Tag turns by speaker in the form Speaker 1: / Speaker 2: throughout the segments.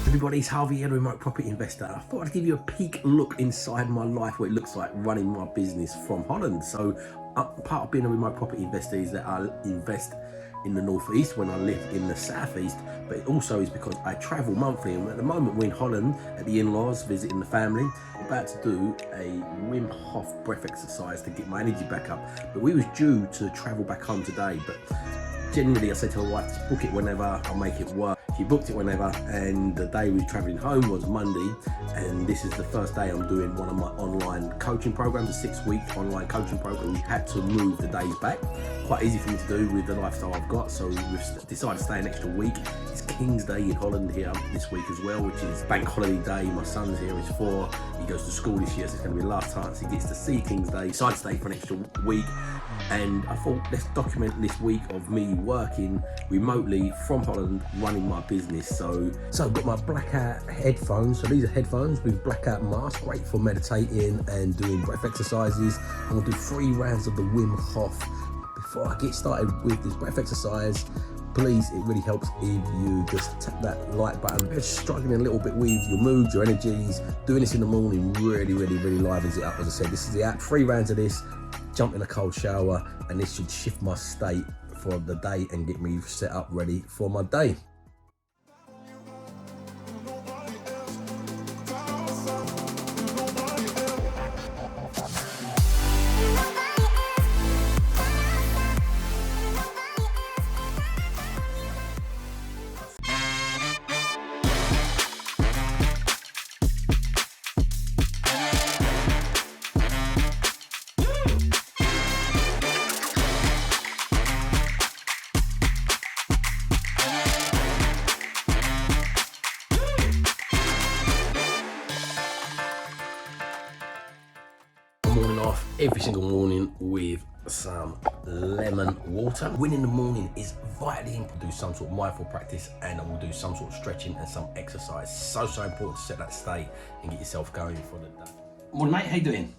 Speaker 1: Everybody, it's Harvey here, remote property investor. I thought I'd give you a peek look inside my life, what it looks like running my business from Holland. So part of being a remote property investor is that I invest in the northeast when I live in the southeast, but it also is because I travel monthly, and at the moment we're in Holland at the in-laws visiting the family. I'm about to do a Wim Hof breath exercise to get my energy back up, but we was due to travel back home today, but generally I said to my wife to book it whenever, I'll make it work. She booked it whenever, and the day we were traveling home was Monday, and this is the first day I'm doing one of my online coaching programs, a 6-week online coaching program. We had to move the days back. Quite easy for me to do with the lifestyle I've got, so we've decided to stay an extra week. It's King's Day in Holland here this week as well, which is bank holiday day. My son's here, he's 4, he goes to school this year, so it's going to be the last chance he gets to see King's Day. Decided to stay for an extra week, and I thought let's document this week of me working remotely from Holland, running my business. So I've got my blackout headphones. So these are headphones with blackout mask, great for meditating and doing breath exercises. I'm gonna do 3 rounds of the Wim Hof. Before I get started with this breath exercise, please, it really helps if you just tap that like button. If you're struggling a little bit with your moods, your energies, doing this in the morning really livens it up. As I said, this is the app. 3 rounds of this, jump in a cold shower, and this should shift my state for the day and get me set up ready for my day. Morning off every single morning with some lemon water. Win in the morning is vitally important. Do some sort of mindful practice, and I will do some sort of stretching and some exercise. So important to set that state and get yourself going for the day. Morning, mate. How you doing?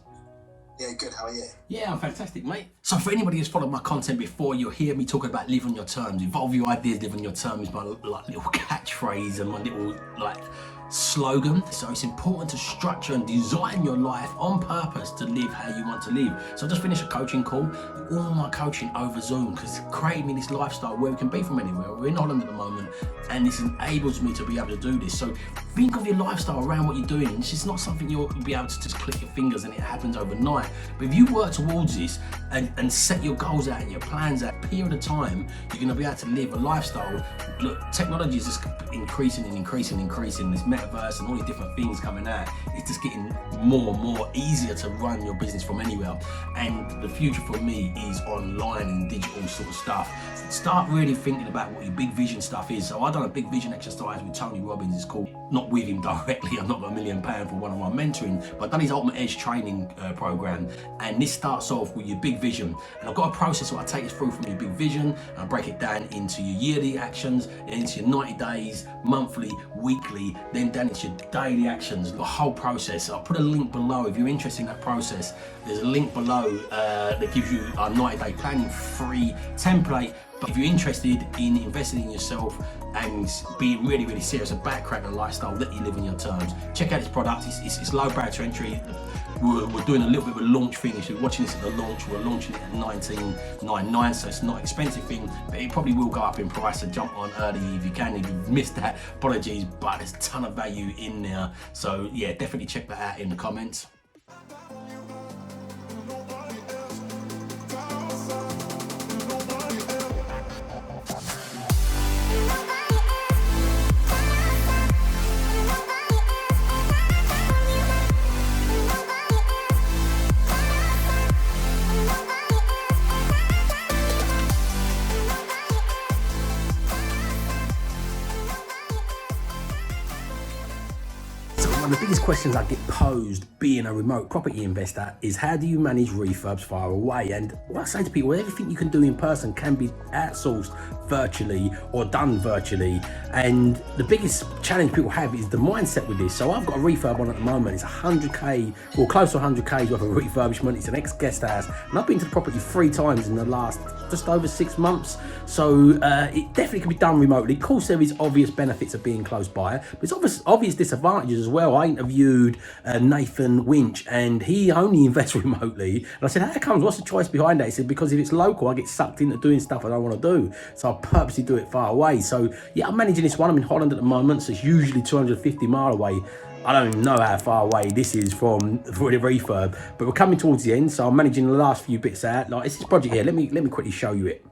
Speaker 2: Yeah, good. How are you?
Speaker 1: Yeah, I'm fantastic, mate. So for anybody who's followed my content before, you'll hear me talking about live on your terms. Evolve your ideas, live on your terms is my little catchphrase and my little slogan. So it's important to structure and design your life on purpose to live how you want to live. So I just finished a coaching call, all my coaching over Zoom, because it created me this lifestyle where we can be from anywhere. We're in Holland at the moment, and this enables me to be able to do this. So think of your lifestyle around what you're doing. It's just not something you'll be able to just click your fingers and it happens overnight. But if you work towards this and set your goals out and your plans out, period of time, you're going to be able to live a lifestyle. Look, technology is just increasing. This metaverse and all these different things coming out, it's just getting more and more easier to run your business from anywhere. And the future for me is online and digital sort of stuff. Start really thinking about what your big vision stuff is. So I've done a big vision exercise with Tony Robbins. It's called, not with him directly, I've not got £1 million for one of my mentoring, but I've done his Ultimate Edge training program. And this starts off with your big vision. And I've got a process where I take it through from your big vision and I break it down into your yearly actions, into your 90 days, monthly, weekly, then down into your daily actions, the whole process. So I'll put a link below if you're interested in that process. There's a link below that gives you our 90-day planning free template. But if you're interested in investing in yourself and being really serious about cracking a lifestyle that you live on your terms, check out this product. It's low barrier to entry. We're doing a little bit of a launch thing. If you're watching this at the launch, we're launching it at $19.99, so it's not an expensive thing, but it probably will go up in price, so jump on early if you can. If you've missed that, apologies, but there's a ton of value in there. So yeah, definitely check that out in the comments. One of the biggest questions I get posed being a remote property investor is how do you manage refurbs far away? And what I say to people, everything you can do in person can be outsourced virtually or done virtually. And the biggest challenge people have is the mindset with this. So I've got a refurb on at the moment. It's 100K, or close to 100K worth of refurbishment. It's an ex-guest house. And I've been to the property 3 times in the last just over 6 months. So it definitely can be done remotely. Of course, there is obvious benefits of being close by, but it's obvious disadvantages as well. I interviewed Nathan Winch, and he only invests remotely. And I said, how comes? What's the choice behind that? He said, because if it's local, I get sucked into doing stuff I don't want to do. So I purposely do it far away. So yeah, I'm managing this one. I'm in Holland at the moment, so it's usually 250 mile away. I don't even know how far away this is from the refurb, but we're coming towards the end, so I'm managing the last few bits out. Like, it's this project here. Let me quickly show you it.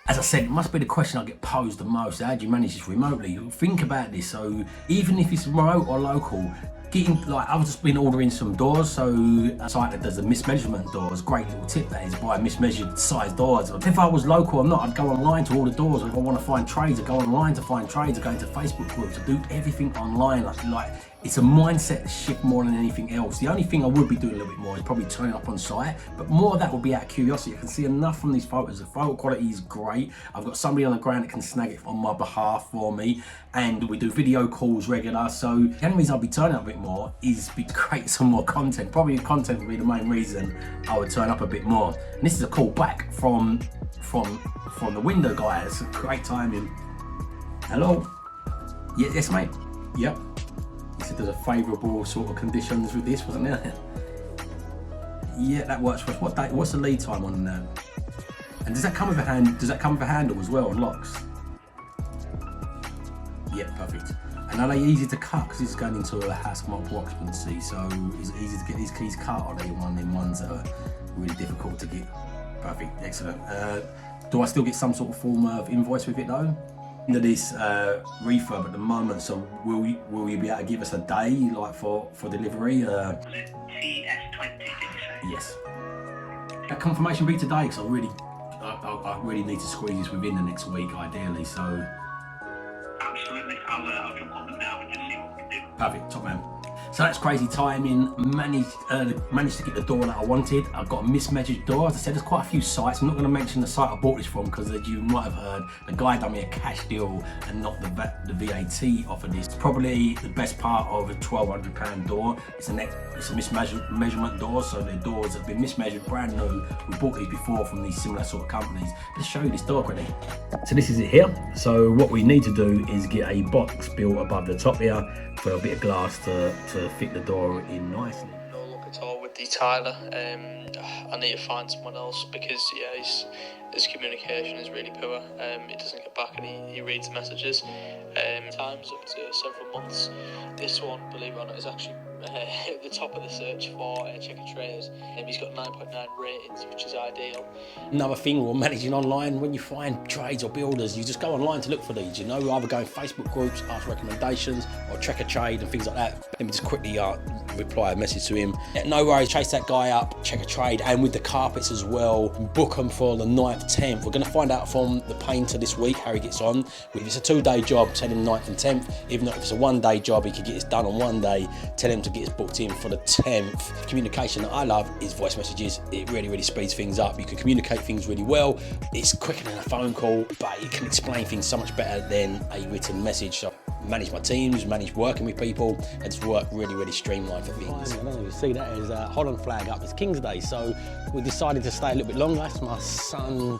Speaker 1: As I said, it must be the question I get posed the most. How do you manage this remotely? Think about this. So even if it's remote or local, I've just been ordering some doors. So a site that does the mismeasurement doors, great little tip that is, buy mismeasured size doors. If I was local or not, I'd go online to order doors. If I want to find trades, I'd go online to find trades. I'd go into Facebook groups. I'd do everything online. Like it's a mindset shift more than anything else. The only thing I would be doing a little bit more is probably turning up on site, but more of that would be out of curiosity. I can see enough from these photos. The photo quality is great. I've got somebody on the ground that can snag it on my behalf for me, and we do video calls regular. So the only reason I'll be turning up a bit more is to create some more content. Probably content would be the main reason I would turn up a bit more. And this is a call back from the window guy. It's great timing. Hello? Yes, mate. Yep. He said there's a favourable sort of conditions with this, wasn't there? Yeah, that works for us. What's the lead time on that? And does that come with a hand? Does that come with a handle as well and locks? Yeah, perfect. And are they easy to cut? Because this is going into a house of multiple occupancy, so is it easy to get these keys cut, or are they one of them ones that are really difficult to get? Perfect, excellent. Do I still get some sort of form of invoice with it though? Into this refurb at the moment, so will you be able to give us a day like for delivery?
Speaker 3: Was it TS20, did you say?
Speaker 1: Yes. That confirmation be today, because I really need to squeeze this within the next week, ideally. So
Speaker 3: Absolutely. I'll jump on them now and just see what we can do.
Speaker 1: perfect, top man. So that's crazy timing. Managed to get the door that I wanted. I've got a mismeasured door. As I said, there's quite a few sites. I'm not going to mention the site I bought this from, because as you might have heard, the guy done me a cash deal and not the VAT off of this. It's probably the best part of a £1,200 door. It's a mismeasurement door, so the doors have been mismeasured, brand new. We bought these before from these similar sort of companies. Let's show you this door quickly. So this is it here. So what we need to do is get a box built above the top here for a bit of glass to fit the door in nicely.
Speaker 4: No luck at all with the Tyler. I need to find someone else, because yeah, his communication is really poor. He doesn't get back, and he reads messages. Times up to several months. This one, believe it or not, is actually at the top of the search for checker traders. He's got 9.9 ratings, which is ideal.
Speaker 1: Another thing we're managing online, when you find trades or builders, you just go online to look for these, you know, either go in Facebook groups, ask recommendations, or check a trade and things like that. Let me just quickly reply a message to him. Yeah, no worries, chase that guy up, check a trade, and with the carpets as well, book them for the 9th, 10th. We're going to find out from the painter this week how he gets on. If it's a 2-day job, tell him 9th and 10th. If not, if it's a 1-day job, he could get this done on 1 day, tell him to get us booked in for the 10th. Communication that I love is voice messages. It really, really speeds things up. You can communicate things really well. It's quicker than a phone call, but you can explain things so much better than a written message. So manage my teams, manage working with people, and just work really, really streamlined for things. I don't know if you see that as a Holland flag up. It's King's Day, so we decided to stay a little bit longer. That's my son.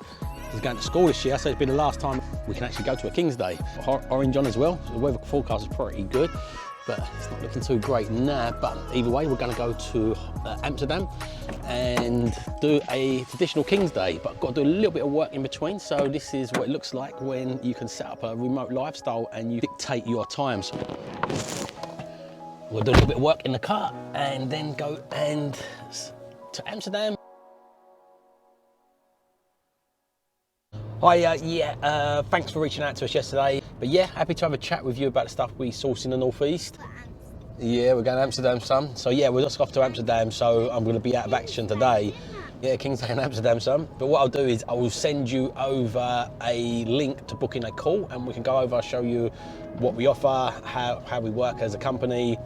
Speaker 1: He's going to school this year, so it's been the last time we can actually go to a King's Day. Orange on as well. The weather forecast is pretty good, but it's not looking too great now. But either way, we're going to go to Amsterdam and do a traditional King's Day, but I've got to do a little bit of work in between. So this is what it looks like when you can set up a remote lifestyle and you dictate your time. So we'll do a little bit of work in the car and then go to Amsterdam. Hi, thanks for reaching out to us yesterday. But yeah, happy to have a chat with you about the stuff we source in the northeast. Yeah, we're going to Amsterdam, son. So yeah, we're just off to Amsterdam, so I'm going to be out of action today. Yeah, King's Day in Amsterdam, son. But what I'll do is I will send you over a link to book in a call, and we can go over, show you what we offer, how we work as a company.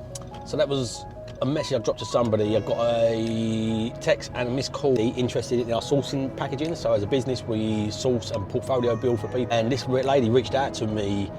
Speaker 1: So that was a message I dropped to somebody. I got a text and a missed call interested in our sourcing packaging. So as a business, we source and portfolio build for people. And this lady reached out to me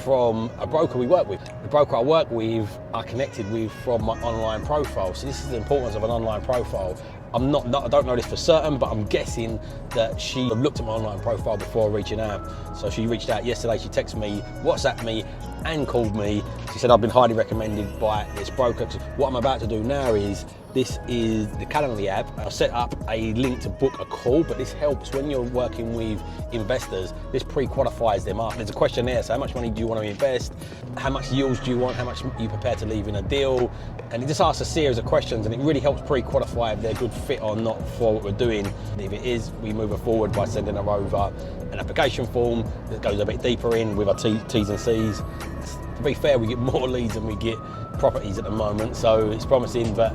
Speaker 1: from a broker we work with. The broker I work with, I connected with from my online profile. So this is the importance of an online profile. I don't know this for certain, but I'm guessing that she looked at my online profile before reaching out. So she reached out yesterday, she texted me, WhatsApped me, and called me. She said, I've been highly recommended by this broker. What I'm about to do now is, this is the Calendly app. I'll set up a link to book a call, but this helps when you're working with investors. This pre-qualifies them up. There's a questionnaire, so how much money do you want to invest? How much yields do you want? How much are you prepared to leave in a deal? And it just asks a series of questions, and it really helps pre-qualify if they're a good fit or not for what we're doing. And if it is, we move it forward by sending her over an application form that goes a bit deeper in with our T's and C's. To be fair, we get more leads than we get properties at the moment, so it's promising, but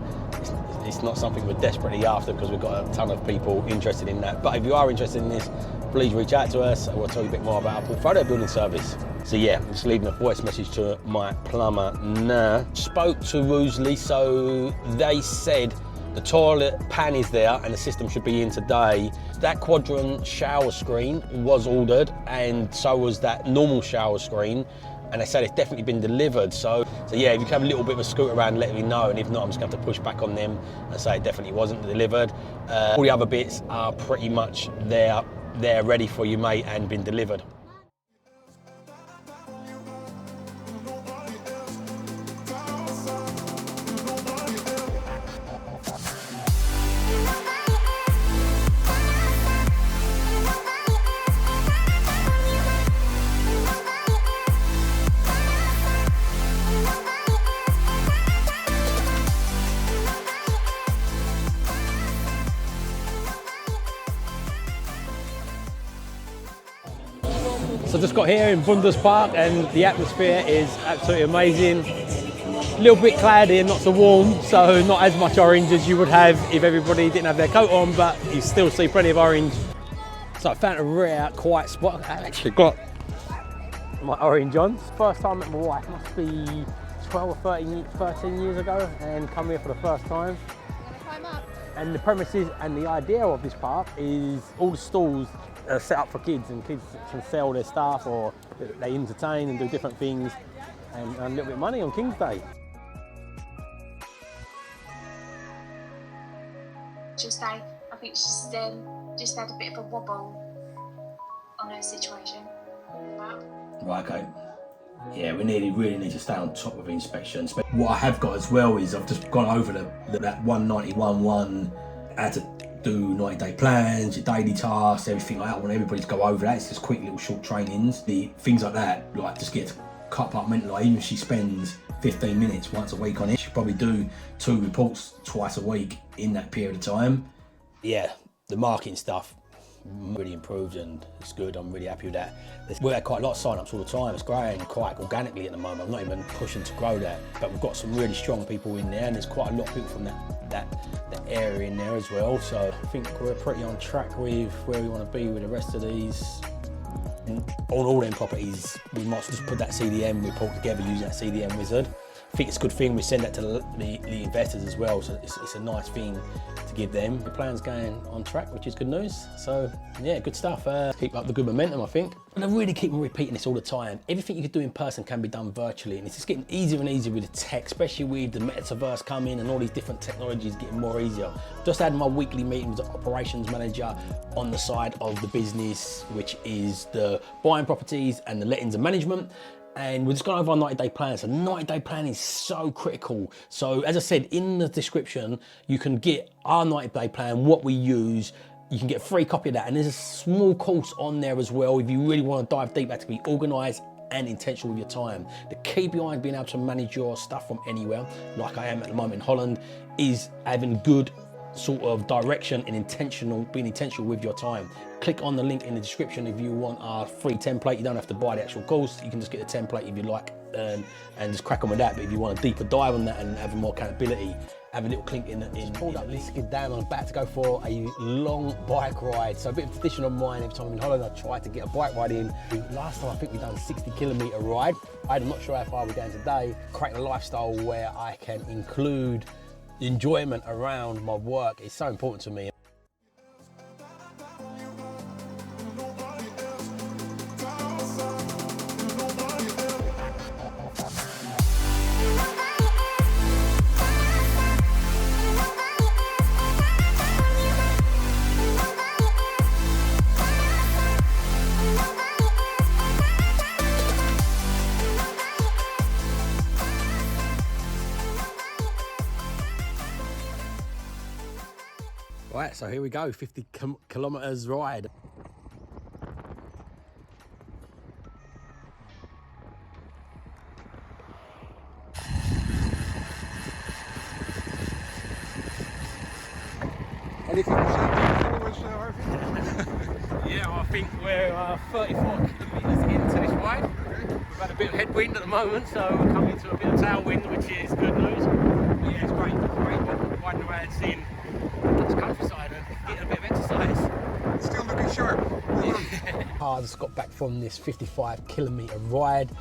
Speaker 1: it's not something we're desperately after because we've got a ton of people interested in that. But if you are interested in this, please reach out to us and we'll tell you a bit more about our portfolio building service. So yeah, I'm just leaving a voice message to my plumber now. Spoke to Roosley, so they said the toilet pan is there and the system should be in today. That quadrant shower screen was ordered, and so was that normal shower screen. And they said it's definitely been delivered. So yeah, if you can have a little bit of a scoot around, let me know. And if not, I'm just going to have to push back on them and say it definitely wasn't delivered. All the other bits are pretty much there, ready for you, mate, and been delivered. So just got here in Bundes Park and the atmosphere is absolutely amazing. A little bit cloudy and not so warm, so not as much orange as you would have if everybody didn't have their coat on, but you still see plenty of orange. So I found a rare, quiet spot. I actually got my orange on. It's the first time I met my wife, must be 12 or 13 years ago, and come here for the first time.
Speaker 5: Climb up.
Speaker 1: And the premises and the idea of this park is all the stalls are set up for kids, and kids can sell their stuff or they entertain and do different things and earn a little bit of money on King's Day.
Speaker 5: I think she's just had a bit of a wobble on her situation. Wow.
Speaker 1: Right, okay. Yeah, we really need to stay on top of inspections. But what I have got as well is I've just gone over that 191.1, how to do 90-day plans, your daily tasks, everything like that. I want everybody to go over that. It's just quick little short trainings. The things like that, like just get to compartmentalize. Even if she spends 15 minutes once a week on it, she'll probably do 2 reports twice a week in that period of time. Yeah, the marketing stuff really improved and it's good. I'm really happy with that. We've had quite a lot of sign-ups all the time. It's growing quite organically at the moment. I'm not even pushing to grow that, but we've got some really strong people in there, and there's quite a lot of people from that area in there as well. So I think we're pretty on track with where we want to be with the rest of these. And on all them properties, we might just put that CDM report together using that CDM wizard. I think it's a good thing we send that to the investors as well, so it's a nice thing to give them. The plan's going on track, which is good news. So yeah, good stuff. Keep up the good momentum, I think. And I really keep repeating this all the time. Everything you could do in person can be done virtually, and it's just getting easier and easier with the tech, especially with the metaverse coming and all these different technologies getting more easier. Just had my weekly meeting with the operations manager on the side of the business, which is the buying properties and the lettings and management. And we're just going over our 90-day plan. So 90-day plan is so critical. So as I said, in the description, you can get our 90-day plan, what we use. You can get a free copy of that. And there's a small course on there as well if you really want to dive deep, that to be organised and intentional with your time. The key behind being able to manage your stuff from anywhere, like I am at the moment in Holland, is having good sort of direction and being intentional with your time. Click on the link in the description if you want our free template. You don't have to buy the actual course. You can just get the template if you like and just crack on with that. But if you want a deeper dive on that and have more accountability, have a little click in pulled up, let's get down. I'm about to go for a long bike ride. So a bit of tradition of mine, every time I'm in Holland, I try to get a bike ride in. Last time I think we done a 60-kilometer ride. I'm not sure how far we're going today. Creating a lifestyle where I can include enjoyment around my work is so important to me. Right, so here we go, 50 kilometers ride.
Speaker 6: Anything to say followers, Harvey?
Speaker 1: Yeah, I think we're 34 kilometers into this ride. We've had a bit of headwind at the moment, so we're coming to a bit of tailwind, which is good news. But yeah, it's great. Riding around, seeing this countryside and getting a bit of exercise.
Speaker 6: Still looking sharp.
Speaker 1: I just got back from this 55-kilometer ride.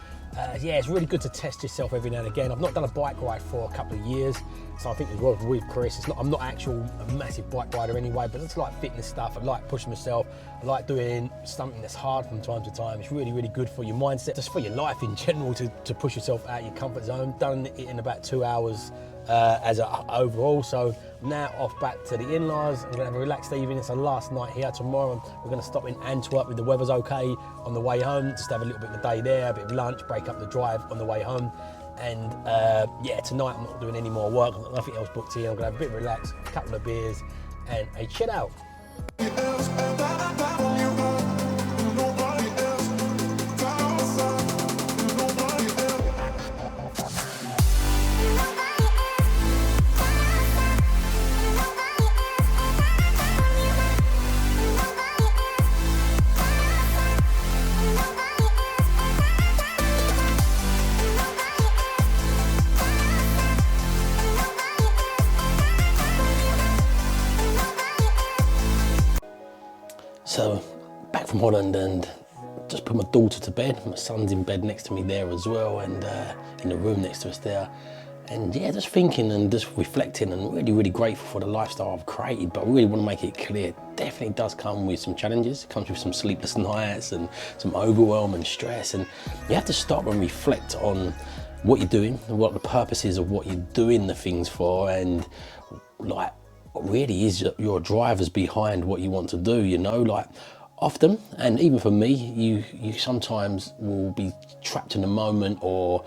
Speaker 1: Yeah, it's really good to test yourself every now and again. I've not done a bike ride for a couple of years, so I think as well with Chris, I'm not a massive bike rider anyway, but it's like fitness stuff. I like pushing myself. I like doing something that's hard from time to time. It's really, really good for your mindset, just for your life in general, to push yourself out of your comfort zone. Done it in about 2 hours overall. So now off back to the in-laws. I'm gonna have a relaxed evening. It's our last night here. Tomorrow we're gonna stop in Antwerp if the weather's okay on the way home. Just have a little bit of the day there, a bit of lunch, break up the drive on the way home. And yeah, tonight I'm not doing any more work. I've got nothing else booked here. I'm gonna have a bit of relax, a couple of beers, and a chill out. So back from Holland and just put my daughter to bed. My son's in bed next to me there as well, and in the room next to us there. And yeah, just thinking and just reflecting, and really, really grateful for the lifestyle I've created. But I really want to make it clear, it definitely does come with some challenges. It comes with some sleepless nights and some overwhelm and stress. And you have to stop and reflect on what you're doing and what the purpose is of what you're doing the things for, and like, what really is your drivers behind what you want to do, you know? Like often, and even for me, you sometimes will be trapped in a moment, or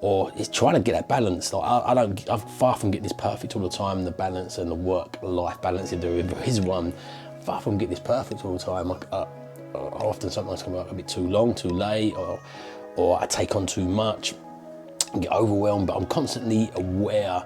Speaker 1: it's trying to get that balance. Like I far from get this perfect all the time, the balance and the work-life balance, if there is one, far from get this perfect all the time. I often sometimes come out a bit too long, too late, or I take on too much and get overwhelmed, but I'm constantly aware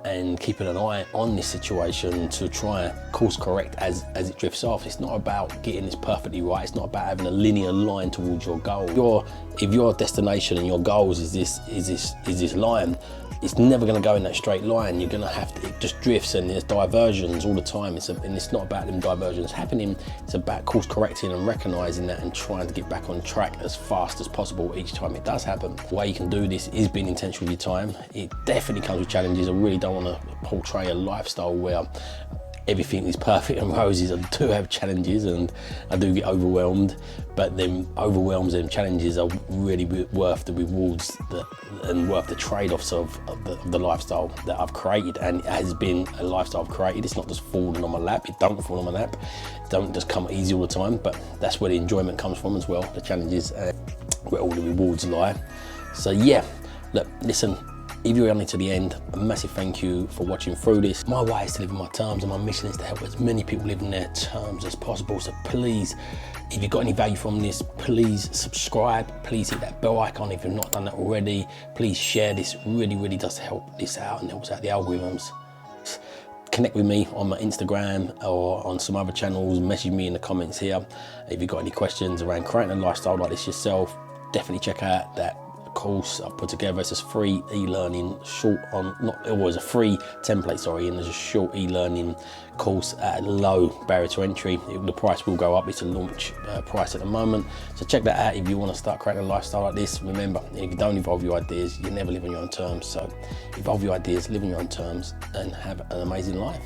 Speaker 1: and keeping an eye on this situation to try and course correct as it drifts off. It's not about getting this perfectly right. It's not about having a linear line towards your goal. If your destination and your goals is this line, it's never going to go in that straight line. You're going to have to, it just drifts, and there's diversions all the time. And it's not about them diversions happening. It's about course correcting and recognizing that and trying to get back on track as fast as possible each time it does happen. The way you can do this is being intentional with your time. It definitely comes with challenges. I really don't want to portray a lifestyle where everything is perfect and roses. I do have challenges and I do get overwhelmed, but them overwhelms and challenges are really worth the rewards and worth the trade-offs of the lifestyle that I've created. And it has been a lifestyle I've created. It's not just falling on my lap. It don't fall on my lap. It don't just come easy all the time, but that's where the enjoyment comes from as well, the challenges, where all the rewards lie. So yeah, look, listen, if you're only to the end, a massive thank you for watching through this. My way is to live in my terms, and my mission is to help as many people live in their terms as possible. So please, if you've got any value from this, please subscribe. Please hit that bell icon if you've not done that already. Please share this. Really, really does help this out and helps out the algorithms. connect with me on my Instagram or on some other channels. Message me in the comments here. If you've got any questions around creating a lifestyle like this yourself, definitely check out that course I've put together. It's a free e-learning a free template, sorry, and there's a short e-learning course at a low barrier to entry. The price will go up. It's a launch price at the moment, so check that out if you want to start creating a lifestyle like this. Remember, if you don't evolve your ideas, you never live on your own terms. So evolve your ideas, live on your own terms, and have an amazing life.